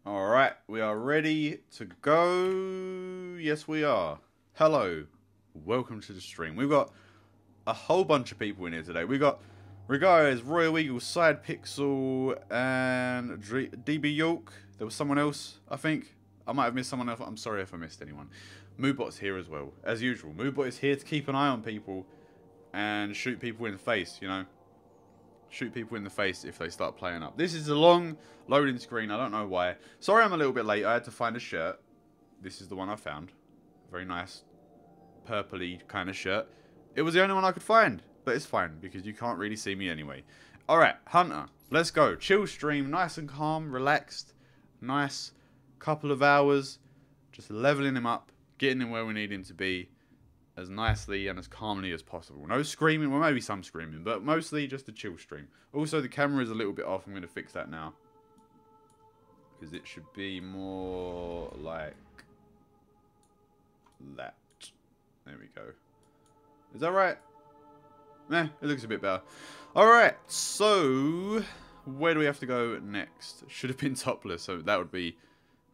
Alright, we are ready to go. Yes, we are. Hello. Welcome to the stream. We've got a whole bunch of people in here today. We've got Regardez, Royal Eagle, Side Pixel, and DB York. There was someone else, I think. I might have missed someone else. I'm sorry if I missed anyone. Moobot's here as well. As usual, Moobot is here to keep an eye on people and shoot people in the face, you know. Shoot people in the face if they start playing up. This is a long loading screen. I don't know why. Sorry I'm a little bit late. I had to find a shirt. This is the one I found. Very nice purpley kind of shirt. It was the only one I could find. But it's fine because you can't really see me anyway. Alright, Hunter. Let's go. Chill stream. Nice and calm. Relaxed. Nice couple of hours. Just leveling him up. Getting him where we need him to be. As nicely and as calmly as possible. No screaming, well maybe some screaming, but mostly just a chill stream. Also the camera is a little bit off, I'm going to fix that now. Because it should be more like that. There we go. Is that right? It looks a bit better. Alright, so where do we have to go next? Should have been topless, so that would be,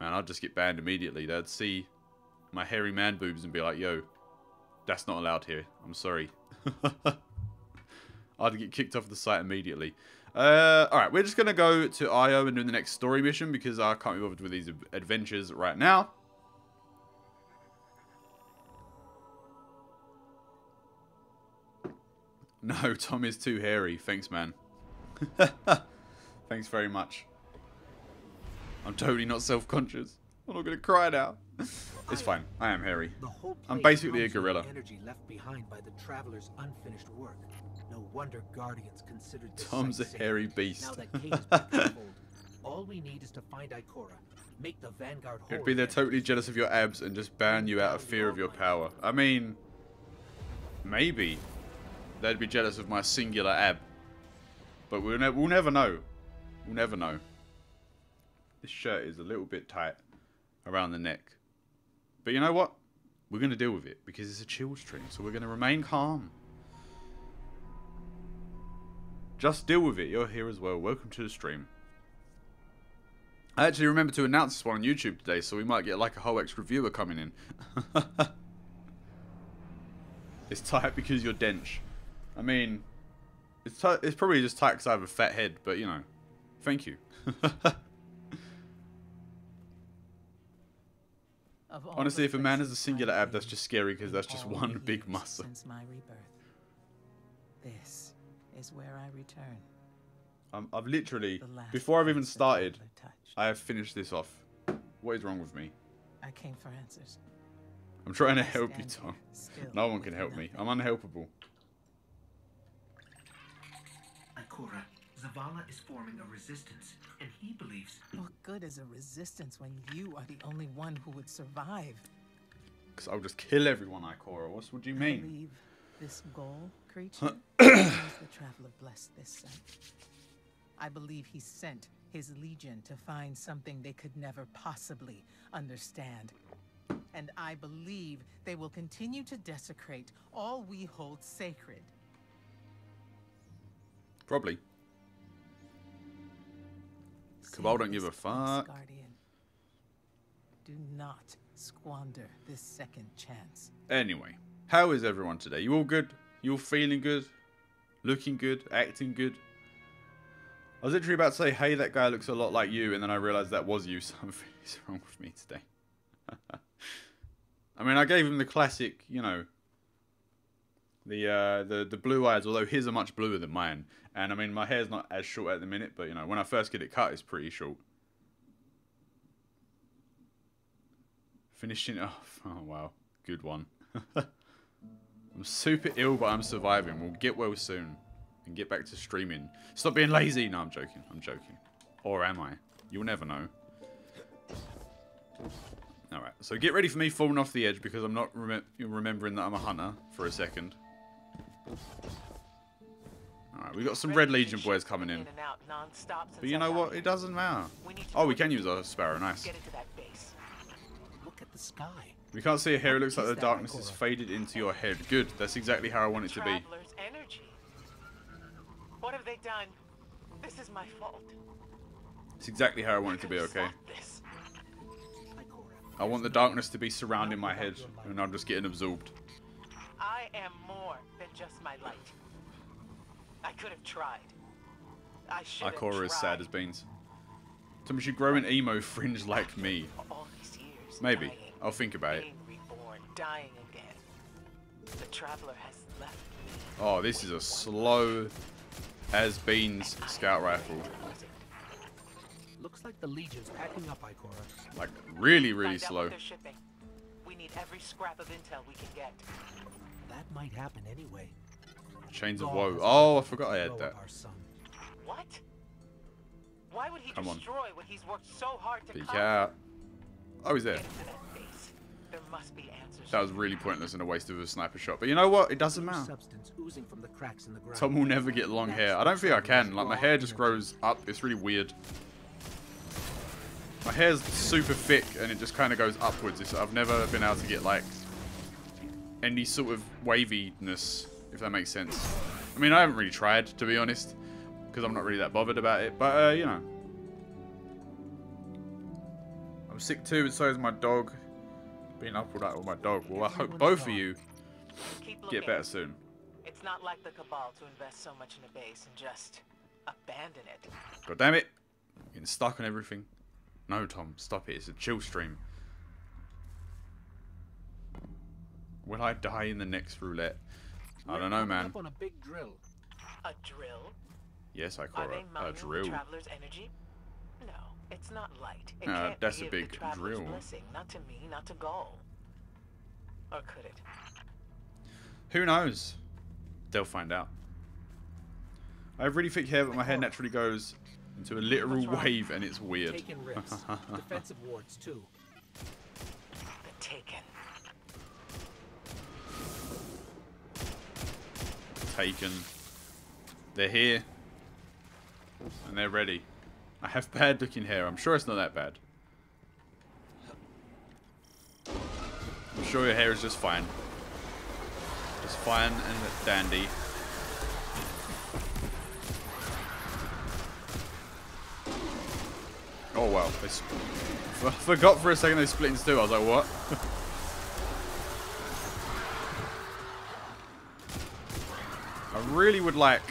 man, I'd just get banned immediately. They'd see my hairy man boobs and be like, yo, that's not allowed here. I'm sorry. I'd get kicked off the site immediately. Alright, we're just going to go to IO and do the next story mission because I can't be bothered with these adventures right now. No, Tom is too hairy. Thanks, man. Thanks very much. I'm totally not self-conscious. I'm not going to cry now. It's fine. I am hairy. I'm basically a gorilla. Energy left behind by the traveler's unfinished work. No wonder Guardians considered this Tom's a hairy beast. Now that Kate is back in the fold, all we need is to find Ikora, make the Vanguard whole. It'd be they're totally jealous of your abs and just ban you out of fear of your power. I mean, maybe they'd be jealous of my singular ab, but we'll never know. We'll never know. This shirt is a little bit tight around the neck. But you know what? We're going to deal with it because it's a chill stream. So we're going to remain calm. Just deal with it. You're here as well. Welcome to the stream. I actually remember to announce this one on YouTube today. So we might get like a whole extra viewer coming in. It's tight because you're dench. I mean, it's probably just tight because I have a fat head. But you know, thank you. Honestly, if a man has a singular ab, that's just scary because that's just one big muscle. Since my rebirth, this is where I return. I've literally, before I've even started, I have finished this off. What is wrong with me? I came for answers. I'm trying to help you, Tom. No one can help me. I'm unhelpable. Ikora, Zavala is forming a resistance, and he believes... What good is a resistance when you are the only one who would survive? Because I'll just kill everyone, Ikora. What do you mean? I believe this goal, creature, the traveler blessed this site. I believe he sent his legion to find something they could never possibly understand. And I believe they will continue to desecrate all we hold sacred. Probably. Cabal don't give a fuck. Guardian. Do not squander this second chance. Anyway, how is everyone today? You all good? You all feeling good? Looking good? Acting good? I was literally about to say, hey, that guy looks a lot like you, and then I realised that was you, so something's wrong with me today. I mean, I gave him the classic, you know, the blue eyes, although his are much bluer than mine. And I mean, my hair's not as short at the minute, but you know, when I first get it cut, it's pretty short. Finishing off. Oh wow, good one. I'm super ill, but I'm surviving. We'll get well soon and get back to streaming. Stop being lazy. No, I'm joking. I'm joking. Or am I? You'll never know. Alright, so get ready for me falling off the edge because I'm not remembering that I'm a hunter for a second. Alright, we got some Red Legion boys coming in. But you know what? It doesn't matter. Oh, we can use our sparrow. Nice. Look at the sky. We can't see it here. It looks like the darkness has faded into your head. Good. That's exactly how I want it to be. What have they done? This is my fault. It's exactly how I want it to be, okay? I want the darkness to be surrounding my head, and I'm just getting absorbed. I am more than just my light. I could have tried. I should have tried. Ikora is sad as beans. Somebody should grow an emo fringe like me. All these years, Maybe. dying, I'll think about it. being reborn, dying again. The traveler has left me. Oh, this is a slow as beans scout rifle. Looks like the Legion's packing up, Ikora. Like, really, really Find out slow. what they're shipping. We need every scrap of intel we can get. That might happen anyway. Chains of God woe. has Oh, I let forgot I go had of that. our son. What? Why would he Come on. destroy what he's worked so hard to Peek conquer? out. Oh, he's there. Get to that base. There must be answers. That was really pointless and a waste of a sniper shot. But you know what? It doesn't Blue matter. substance oozing from the cracks in the ground. Tom will never get long hair. I don't think I can. Like, my hair just grows up. It's really weird. My hair's super thick and it just kind of goes upwards. I've never been able to get, like, any sort of waviness, if that makes sense. I mean, I haven't really tried, to be honest, because I'm not really that bothered about it. But, you know. I'm sick too, and so is my dog. Being up all night with my dog. Well, I hope both of you get better soon. It's not like the Cabal to invest so much in a base and just abandon it. God damn it. I'm getting stuck on everything. No, Tom, stop it. It's a chill stream. Will I die in the next roulette? I don't know, man. Up on a big drill. A drill? Yes, I Are call they it a mining drill. the traveler's energy? No, it's not light. It No, can't that's a give big the traveler's drill. blessing, not to me, not to Gaul. Or could it? Who knows? They'll find out. I have really thick hair, but my hair naturally goes into a literal wave, and it's weird. Taken risks. Defensive wards too. The Taken. Taken. They're here. And they're ready. I have bad looking hair. I'm sure it's not that bad. I'm sure your hair is just fine. Just fine and dandy. Oh wow. I forgot for a second they split into two. I was like, what? I really would like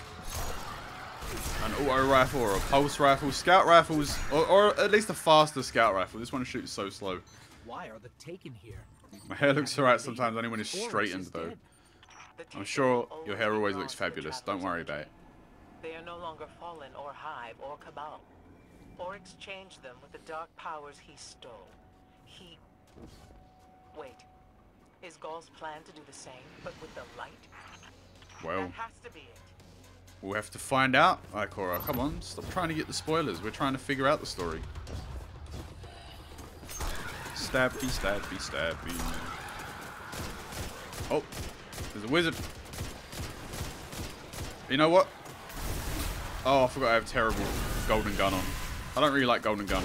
an auto rifle or a pulse rifle. Scout rifles, or at least a faster scout rifle. This one shoots so slow. Why are the Taken here? My hair looks alright sometimes, only when it's straightened though. I'm sure your hair always looks fabulous. Don't worry about it. They are no longer Fallen or Hive or Cabal. Or exchange them with the dark powers he stole. Wait. Is Gaul's plan to do the same, but with the light? Well, That has to be it. we'll have to find out. Ikora, come on. Stop trying to get the spoilers. We're trying to figure out the story. Stabby, stabby, stabby. Oh, there's a wizard. You know what? Oh, I forgot I have terrible golden gun on. I don't really like golden gun.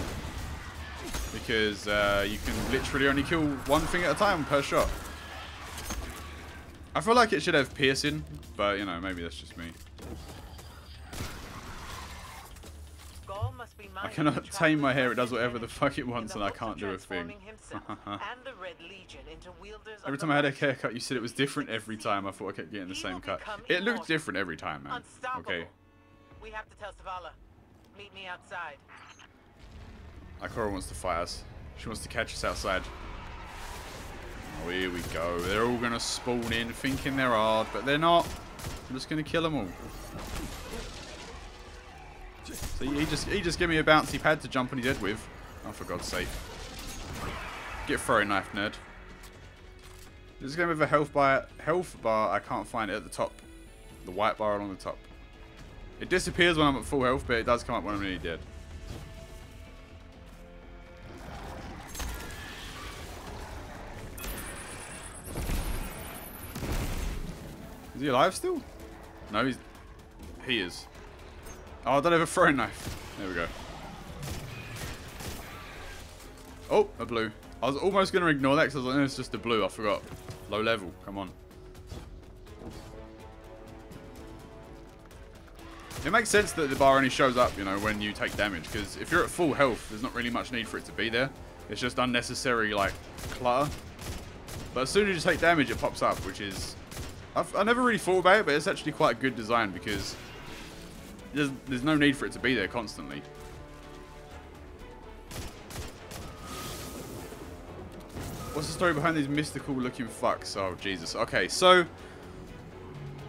Because you can literally only kill one thing at a time per shot. I feel like it should have piercing, but you know, maybe that's just me. Gaul must be I cannot tame my hair, it does whatever the fuck it wants and I can't do a thing. Every time I had a haircut, you said it was different every time. I thought I kept getting the same cut. It looked different every time, man. Okay. We have to tell Zavala. Meet me outside. Ikora wants to fight us. She wants to catch us outside. Oh, here we go. They're all going to spawn in thinking they're hard, but they're not. I'm just going to kill them all. So he just gave me a bouncy pad to jump on his head with. Oh, for God's sake. Get throwing knife, nerd. There's going to be a health bar. I can't find it at the top. The white bar along the top. It disappears when I'm at full health, but it does come up when I'm nearly dead. Is he alive still? No, he is. Oh, I don't have a throwing knife. There we go. Oh, a blue. I was almost going to ignore that because I was like, no, it's just a blue. I forgot. Low level. Come on. It makes sense that the bar only shows up, you know, when you take damage, because if you're at full health, there's not really much need for it to be there. It's just unnecessary, like, clutter. But as soon as you take damage, it pops up, which is... I never really thought about it, but it's actually quite a good design, because there's no need for it to be there constantly. What's the story behind these mystical looking fucks? Oh, Jesus. Okay, so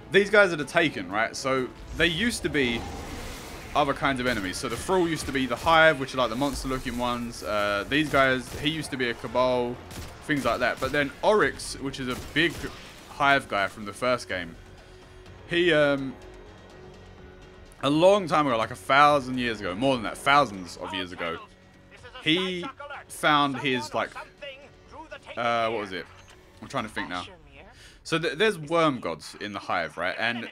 these guys are the Taken, right? So they used to be other kinds of enemies. So the Thrall used to be the Hive, which are like the monster looking ones. These guys, he used to be a Cabal, things like that. But then Oryx, which is a big Hive guy from the first game, he, a long time ago, like 1,000 years ago, more than that, thousands of years ago, he found his, like, what was it? I'm trying to think now. So there's worm gods in the Hive, right? And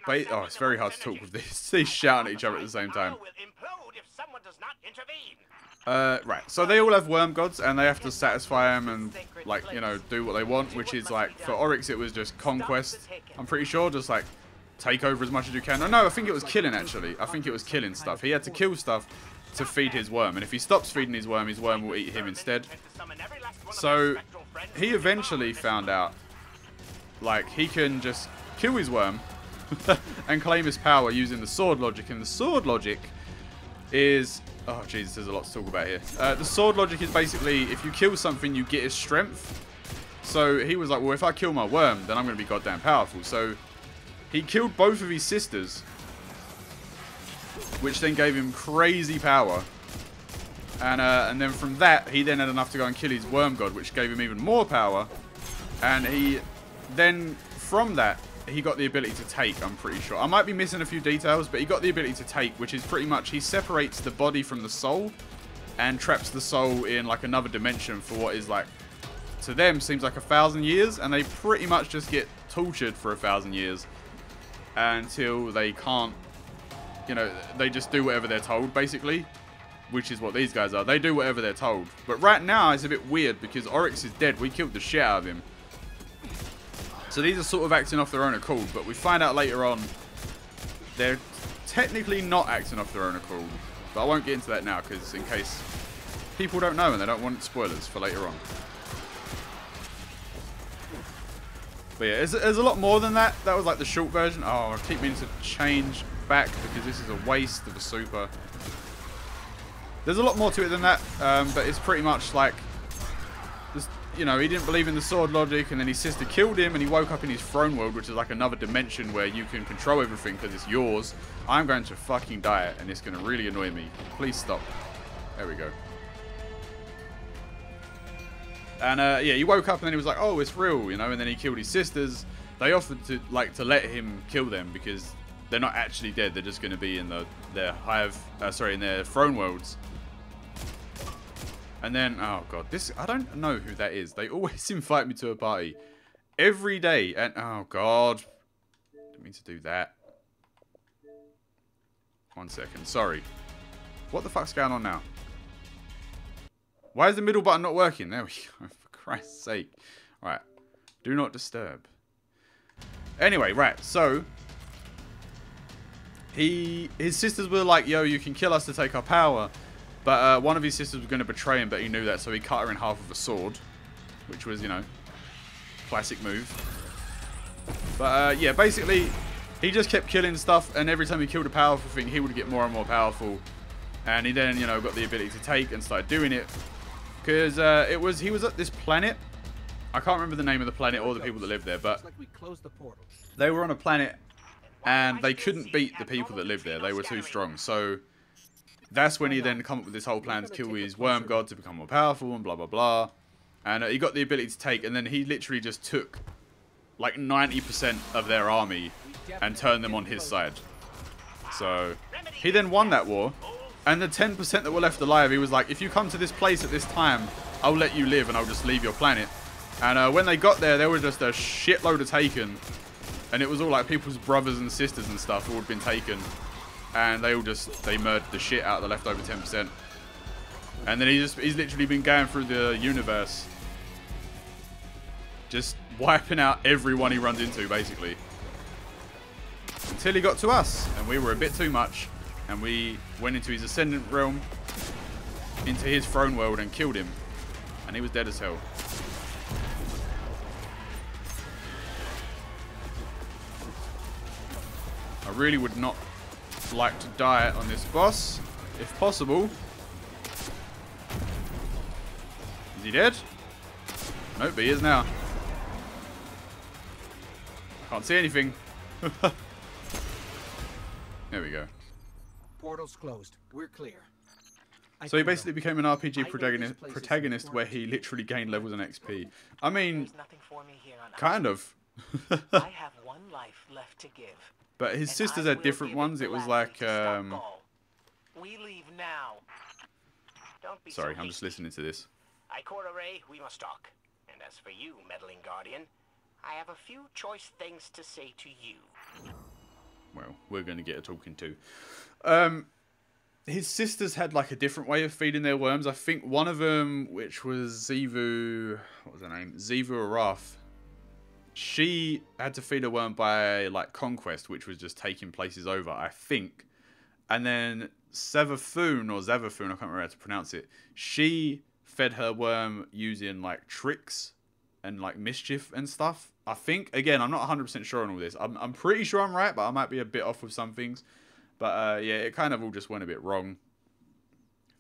oh, it's very hard to talk with this. They shouting at each other at the same time. Right. So they all have worm gods, and they have to satisfy them and, like, you know, do what they want. Which is like, for Oryx, it was just conquest. I'm pretty sure, just like take over as much as you can. Oh, no, I think it was killing actually. I think it was killing stuff. He had to kill stuff to feed his worm, and if he stops feeding his worm will eat him instead. So he eventually found out, like, he can just kill his worm and claim his power using the sword logic. And the sword logic is, oh Jesus, there's a lot to talk about here. The sword logic is basically, if you kill something, you get his strength. So he was like, well, if I kill my worm, then I'm going to be goddamn powerful. So he killed both of his sisters, which then gave him crazy power. And then from that, he then had enough to go and kill his worm god, which gave him even more power. And he then, from that, he got the ability to take, I'm pretty sure. I might be missing a few details, but he got the ability to take, which is pretty much, he separates the body from the soul and traps the soul in, like, another dimension for what is, like, to them, seems like 1,000 years. And they pretty much just get tortured for 1,000 years until they can't, you know, they just do whatever they're told, basically. Which is what these guys are. They do whatever they're told. But right now, it's a bit weird because Oryx is dead. We killed the shit out of him. So these are sort of acting off their own accord. But we find out later on, they're technically not acting off their own accord. But I won't get into that now because in case people don't know and they don't want spoilers for later on. But yeah, there's a lot more than that. That was like the short version. Oh, I keep meaning to change back because this is a waste of a super. There's a lot more to it than that, but it's pretty much like, just, you know, he didn't believe in the sword logic, and then his sister killed him, and he woke up in his throne world, which is like another dimension where you can control everything because it's yours. I'm going to fucking die, and it's going to really annoy me. Please stop. There we go. And yeah, he woke up, and then he was like, oh, it's real, you know, and then he killed his sisters. They offered to, like, to let him kill them because they're not actually dead. They're just going to be in their hive, in their throne worlds. And then, oh god, this, I don't know who that is. They always invite me to a party. Every day. And, oh god. Didn't mean to do that. 1 second, sorry. What the fuck's going on now? Why is the middle button not working? There we go, for Christ's sake. Alright, do not disturb. Anyway, right, so his sisters were like, yo, you can kill us to take our power. But one of his sisters was going to betray him, but he knew that, so he cut her in half with a sword. Which was, you know, classic move. But yeah, basically, he just kept killing stuff, and every time he killed a powerful thing, he would get more and more powerful. And he then, you know, got the ability to take and started doing it. Because he was at this planet. I can't remember the name of the planet or the people that lived there, but they were on a planet, and they couldn't beat the people that lived there. They were too strong, so that's when he then come up with this whole plan to kill his worm god to become more powerful and blah, blah, blah. And he got the ability to take, and then he literally just took like 90% of their army and turned them on his side. So he then won that war, and the 10% that were left alive, he was like, if you come to this place at this time, I'll let you live and I'll just leave your planet. And when they got there were just a shitload of Taken, and it was all like people's brothers and sisters and stuff who had been taken. And they murdered the shit out of the leftover 10%. And then he's literally been going through the universe, just wiping out everyone he runs into, basically. until he got to us, and we were a bit too much, and we went into his Ascendant realm, into his throne world, and killed him, and he was dead as hell. I really would not like to die on this boss, if possible. Is he dead? Nope, he is now. I can't see anything. There we go. Portal's closed. We're clear. So he basically became an RPG protagonist where he literally gained levels and XP. I mean, kind of. I have one life left to give. But his sisters had different ones. It was like, we leave now. Don't be sorry, so I'm just listening to this. I court array, we must talk. And as for you, meddling guardian, I have a few choice things to say to you. Well, we're going to get a talking to. His sisters had like a different way of feeding their worms. I think one of them, which was Zivu, what was her name? Zivu Arath. She had to feed a worm by like conquest, which was just taking places over, I think. And then Zavafun, I can't remember how to pronounce it. She fed her worm using like tricks and like mischief and stuff. I think, again, I'm not 100% sure on all this. I'm pretty sure I'm right, but I might be a bit off with some things. But yeah, it kind of all just went a bit wrong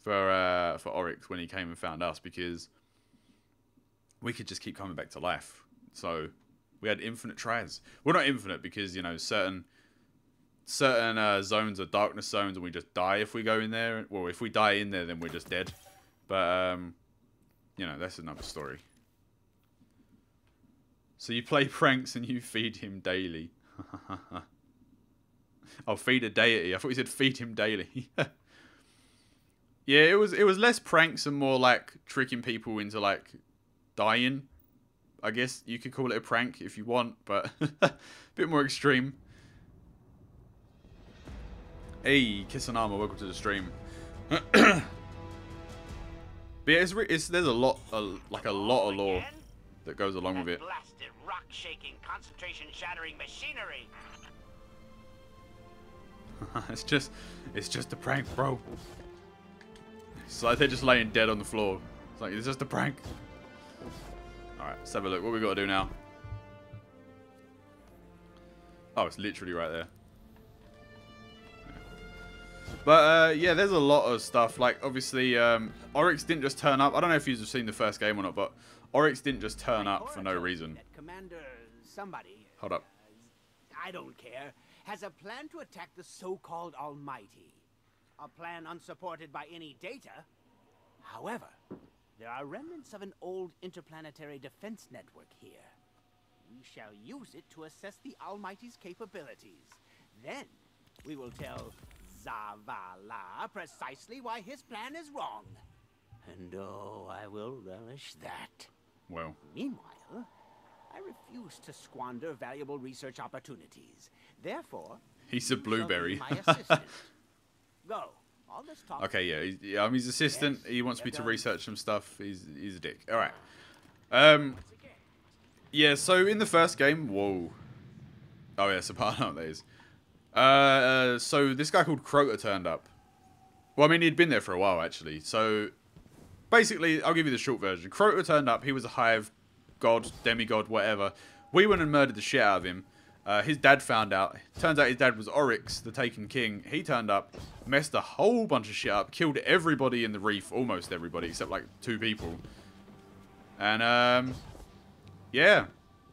for Oryx when he came and found us, because we could just keep coming back to life. So we had infinite tries. Well, not infinite, because, you know, certain zones are darkness zones and we just die if we go in there. Well, if we die in there, then we're just dead. But, you know, that's another story. So you play pranks and you feed him daily. Oh, feed a deity. I thought you said feed him daily. Yeah, it was less pranks and more like tricking people into like dying. I guess you could call it a prank if you want, but a bit more extreme. Hey, Kissanama, welcome to the stream. But yeah, there's a lot of lore that goes along with it. Blasted, rock-shaking, concentration-shattering machinery. It's just a prank, bro. It's like they're just laying dead on the floor. It's like, it's just a prank. Alright, let's have a look. What we got to do now? Oh, it's literally right there. But, yeah, there's a lot of stuff. Like, obviously, Oryx didn't just turn up. I don't know if you've seen the first game or not, but Oryx didn't just turn up for no reason. Commander somebody, Hold up. I don't care, has a plan to attack the so-called Almighty. A plan unsupported by any data. However, there are remnants of an old interplanetary defense network here. We shall use it to assess the Almighty's capabilities. Then, we will tell Zavala precisely why his plan is wrong. And oh, I will relish that. Well. Meanwhile, I refuse to squander valuable research opportunities. Therefore, He's a blueberry. my assistant. Go. All this talk. Okay, yeah, I'm his assistant. Yes, He wants me to done. research some stuff. He's a dick. All right. Yeah. So in the first game, whoa. Oh yeah, Sapana, that is. So this guy called Crota turned up. Well, I mean, he'd been there for a while actually. So basically, I'll give you the short version. Crota turned up. He was a hive god, demigod, whatever. We went and murdered the shit out of him. His dad found out. Turns out his dad was Oryx, the Taken King. He turned up, messed a whole bunch of shit up, killed everybody in the reef, almost everybody, except like 2 people. And, yeah.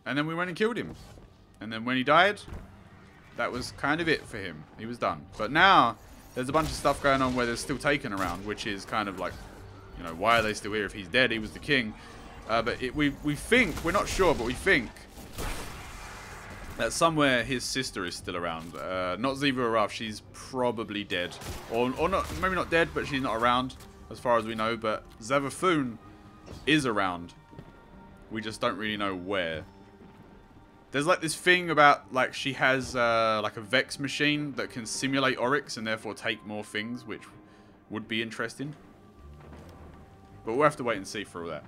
And then we went and killed him. And then when he died, that was kind of it for him. He was done. But now, there's a bunch of stuff going on where there's still Taken around, which is kind of like, you know, why are they still here if he's dead? He was the king. But we think, we're not sure, but we think that somewhere his sister is still around. Not Ziva Arath, she's probably dead. Or not, maybe not dead, but she's not around, as far as we know. But Zavafun is around. We just don't really know where. There's like this thing about, like, she has like a Vex machine that can simulate Oryx and therefore take more things, which would be interesting. But we'll have to wait and see for all that.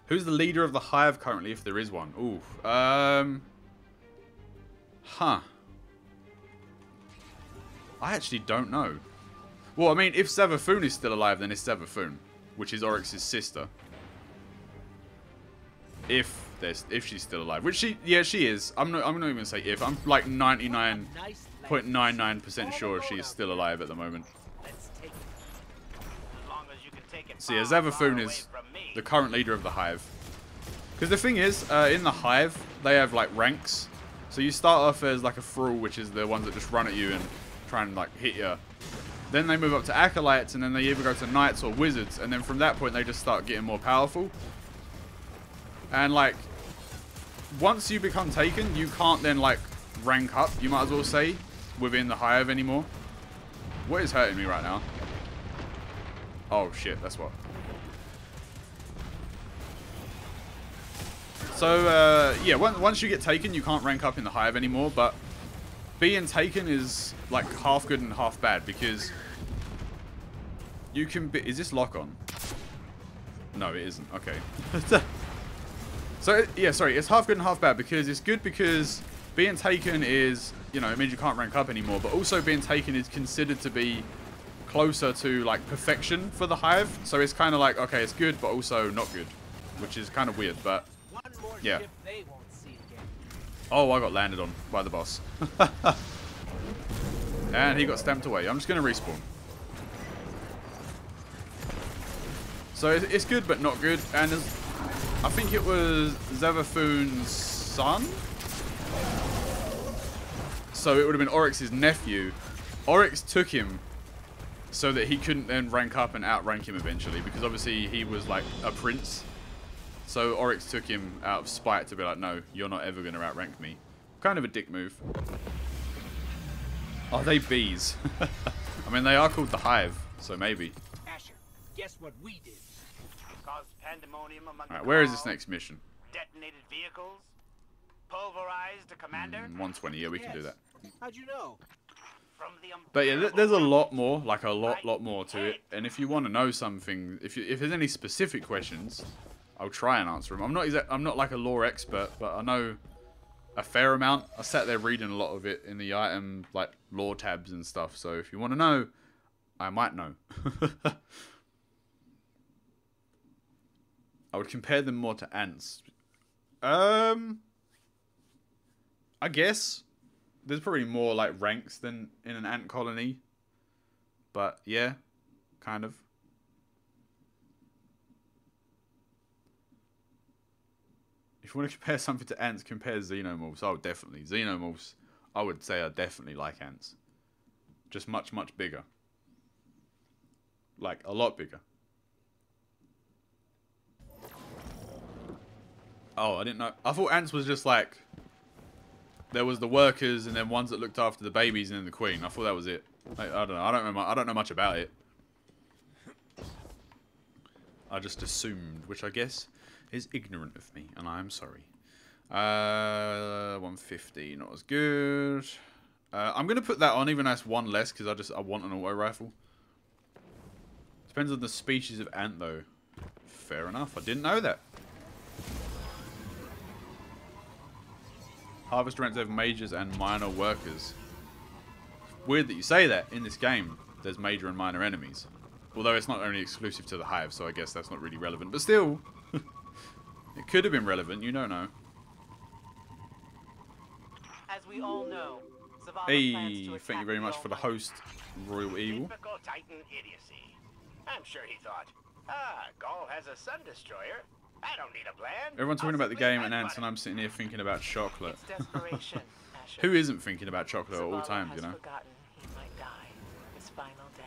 Who's the leader of the Hive currently, if there is one? Ooh. Huh. I actually don't know. Well, I mean, if Savathun is still alive, then it's Savathun, which is Oryx's sister. If she's still alive, which she is. I'm not even gonna say if. I'm like 99.99% sure she's still alive at the moment. So yeah, Savathun is the current leader of the Hive. Because the thing is, in the Hive, they have like ranks. So you start off as like a thrall, which is the ones that just run at you and try and like hit you. Then they move up to acolytes, and then they either go to knights or wizards, and then from that point they just start getting more powerful. And like, once you become taken, you can't then like rank up, you might as well say, within the Hive anymore. What is hurting me right now? Oh shit, that's what. So yeah, once you get taken, you can't rank up in the Hive anymore, but being taken is like half good and half bad, because you can be... Is this lock on? No, it isn't. Okay. So, yeah, sorry, it's half good and half bad, because it's good because being taken is, you know, it means you can't rank up anymore, but also being taken is considered to be closer to, like, perfection for the Hive. So it's kind of like, okay, it's good, but also not good, which is kind of weird, but yeah. Oh, I got landed on by the boss. And he got stamped away. I'm just going to respawn. So it's good, but not good. And I think it was Savathun's son. So it would have been Oryx's nephew. Oryx took him so that he couldn't then rank up and outrank him eventually, because obviously he was like a prince. So Oryx took him out of spite to be like, no, you're not ever going to outrank me. Kind of a dick move. Are they bees? I mean, they are called the Hive, so maybe. Asher, guess what we did? Caused pandemonium among Alright, where is this next mission? Detonated vehicles? Pulverized a commander? 120, yeah, we can do that. How'd you know? From the But yeah, there's a lot more, like a lot more to it. And if you want to know something, if there's any specific questions, I'll try and answer them. I'm not like a lore expert, but I know a fair amount. I sat there reading a lot of it in the item, like, lore tabs and stuff. So if you want to know, I might know. I would compare them more to ants. I guess there's probably more like ranks than in an ant colony. But yeah, kind of. If you want to compare something to ants, compare xenomorphs. Oh, definitely. Xenomorphs, I would say, are definitely like ants. Just much, much bigger. Like, a lot bigger. Oh, I didn't know. I thought ants was just like... There was the workers and then ones that looked after the babies and then the queen. I thought that was it. I don't know. I don't know much about it. I just assumed, which I guess is ignorant of me, and I am sorry. 150, not as good. I'm gonna put that on, even though it's one less, because I want an auto rifle. Depends on the species of ant, though. Fair enough. I didn't know that. Harvest rents have majors and minor workers. Weird that you say that. In this game, there's major and minor enemies. Although it's not only exclusive to the Hive, so I guess that's not really relevant. But still, it could have been relevant. You don't know. As we all know, Hey, thank you very much for the host, Royal Eagle. Typical Titan idiocy. I'm sure he thought, Gaul has a sun destroyer. I don't need a plan. Everyone's talking about the game and ants, and I'm sitting here thinking about chocolate. It's desperation, Asher. Who isn't thinking about chocolate at all times, you know? Forgotten he might die his final death.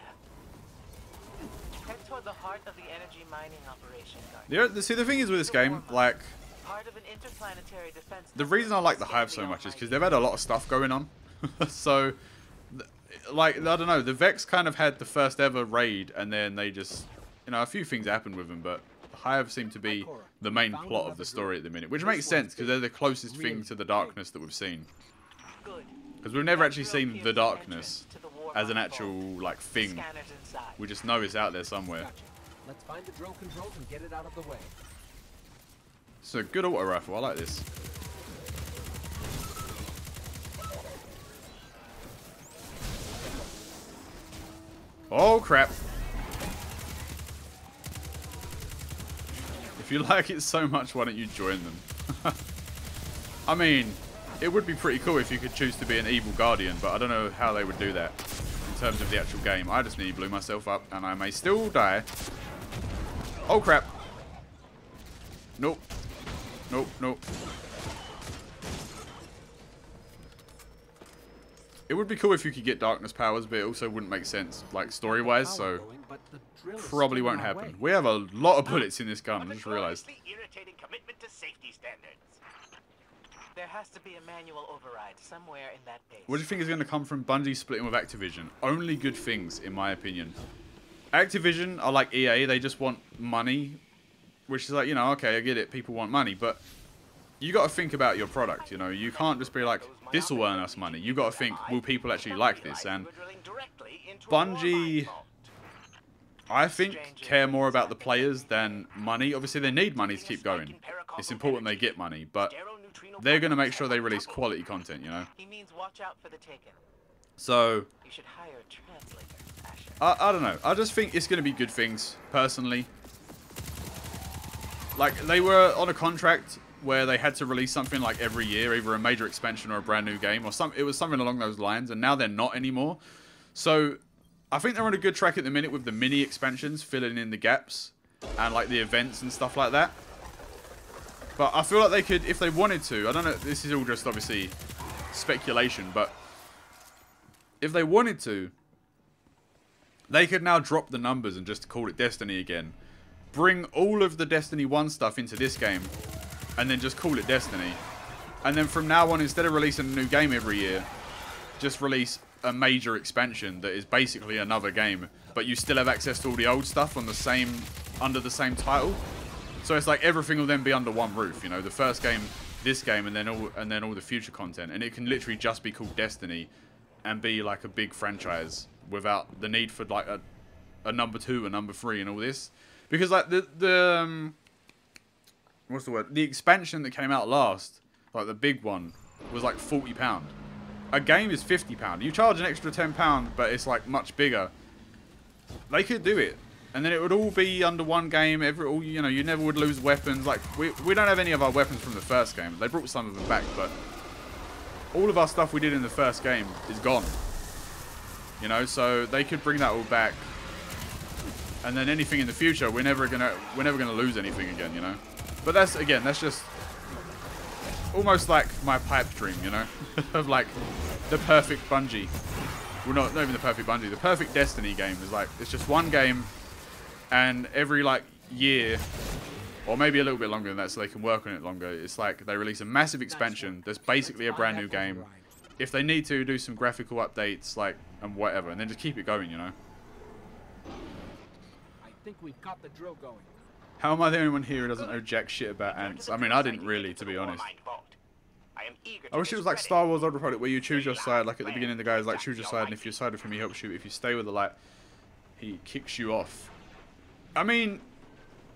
Head toward the heart of the energy mining operation, Guardian. See, the thing is with this game, like, Part of an interplanetary defense the reason I like the Hive so much is because they've had a lot of stuff going on. So, like, I don't know, the Vex kind of had the first ever raid, and then they just, you know, a few things happened with them, but the Hive seem to be the main plot of the story at the minute, which makes sense because they're the closest thing to the darkness that we've seen. Because we've never actually seen the darkness as an actual, like, thing. We just know it's out there somewhere. Gotcha. Let's find the drone controls and get it out of the way. It's a good auto rifle. I like this. Oh, crap. If you like it so much, why don't you join them? I mean, it would be pretty cool if you could choose to be an evil guardian, but I don't know how they would do that in terms of the actual game. I just nearly blew myself up, and I may still die. Oh, crap. Nope. Nope, nope. It would be cool if you could get darkness powers, but it also wouldn't make sense, like, story-wise, so probably won't happen. We have a lot of bullets in this gun, I just realized. Irritating commitment to safety standards. There has to be a manual override somewhere in that base. What do you think is going to come from Bungie splitting with Activision? Only good things, in my opinion. Activision are like EA, they just want money, which is like, you know, okay, I get it, people want money, but you got to think about your product, you know. You can't just be like, this will earn us money. You got to think, will people actually like this? And Bungie, I think, care more about the players than money. Obviously, they need money to keep going. It's important they get money, but they're going to make sure they release quality content, you know. He means watch out for the Taken. So, You should hire a translator, Asher. I don't know. I just think it's going to be good things, personally. Like, they were on a contract where they had to release something like every year, either a major expansion or a brand new game, or it was something along those lines, and now they're not anymore. So, I think they're on a good track at the minute with the mini expansions, filling in the gaps, and like the events and stuff like that. But I feel like they could, if they wanted to, I don't know, this is all just obviously speculation, but if they wanted to, they could now drop the numbers and just call it Destiny again. Bring all of the Destiny 1 stuff into this game, and then just call it Destiny. And then from now on, instead of releasing a new game every year, just release a major expansion that is basically another game, but you still have access to all the old stuff on the same, under the same title. So it's like everything will then be under one roof, you know, the first game, this game, and then all the future content, and it can literally just be called Destiny and be like a big franchise without the need for like a number 2, a number 3, and all this. Because like the what's the word? The expansion that came out last, like the big one, was like £40. A game is £50. You charge an extra £10, but it's like much bigger. They could do it, and then it would all be under one game. You know, you never would lose weapons. Like we don't have any of our weapons from the first game. They brought some of them back, but all of our stuff we did in the first game is gone. You know, so they could bring that all back, and then anything in the future, we're never gonna lose anything again. You know. But that's just almost like my pipe dream, you know, of like the perfect Bungie. Well, not even the perfect Bungie. The perfect Destiny game is like, it's just one game, and every like year, or maybe a little bit longer than that, so they can work on it longer. It's like they release a massive expansion that's basically a brand new game. If they need to, do some graphical updates, like, and whatever, and then just keep it going, you know. I think we've got the drill going. How am I the only one here who doesn't know jack shit about ants? I mean, I didn't really, to be honest. I wish it was like Star Wars Old Republic, where you choose your side. Like at the beginning, the guy's like, choose your side, and if you side with him, he helps you. If you stay with the light, he kicks you off. I mean,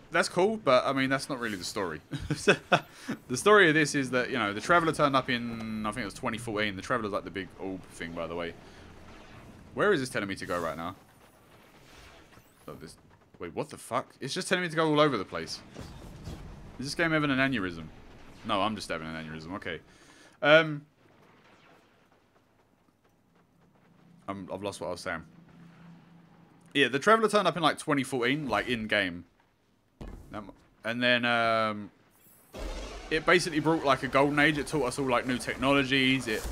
that's cool, but I mean, that's not really the story. The story of this is that, you know, the Traveler turned up in, I think it was 2014. The Traveler's like the big orb thing, by the way. Where is this telling me to go right now? Oh, this... Wait, what the fuck? It's just telling me to go all over the place. Is this game having an aneurysm? No, I'm just having an aneurysm. Okay. I've lost what I was saying. Yeah, the Traveler turned up in like 2014, like in-game. And then it basically brought like a golden age. It taught us all like new technologies. It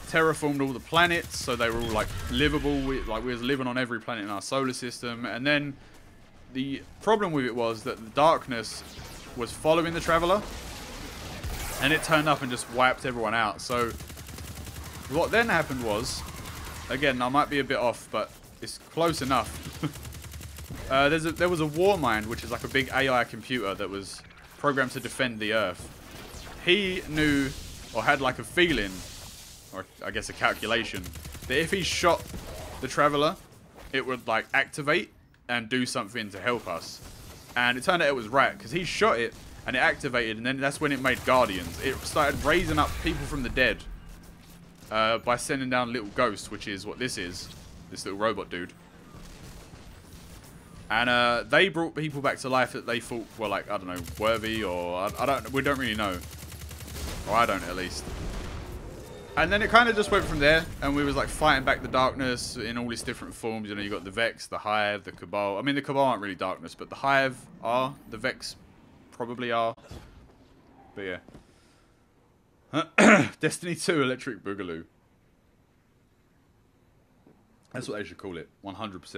terraformed all the planets, so they were all like livable. We was living on every planet in our solar system. And then the problem with it was that the darkness was following the Traveler, and it turned up and just wiped everyone out. So what then happened was, again, I might be a bit off, but it's close enough. There was a war mind, which is like a big AI computer that was programmed to defend the Earth. He knew, or had like a feeling, or I guess a calculation, that if he shot the Traveler, it would like activate and do something to help us. And it turned out it was right, because he shot it and it activated, and then that's when it made Guardians. It started raising up people from the dead by sending down little ghosts, which is what this is, this little robot dude. And they brought people back to life that they thought were like, I don't know, worthy, or we don't really know. Or I don't, at least. And then it kind of just went from there, and we was like fighting back the darkness in all its different forms. You know, you got the Vex, the Hive, the Cabal. I mean, the Cabal aren't really darkness, but the Hive are. The Vex probably are. But yeah. Destiny 2 Electric Boogaloo. That's what they should call it. 100%.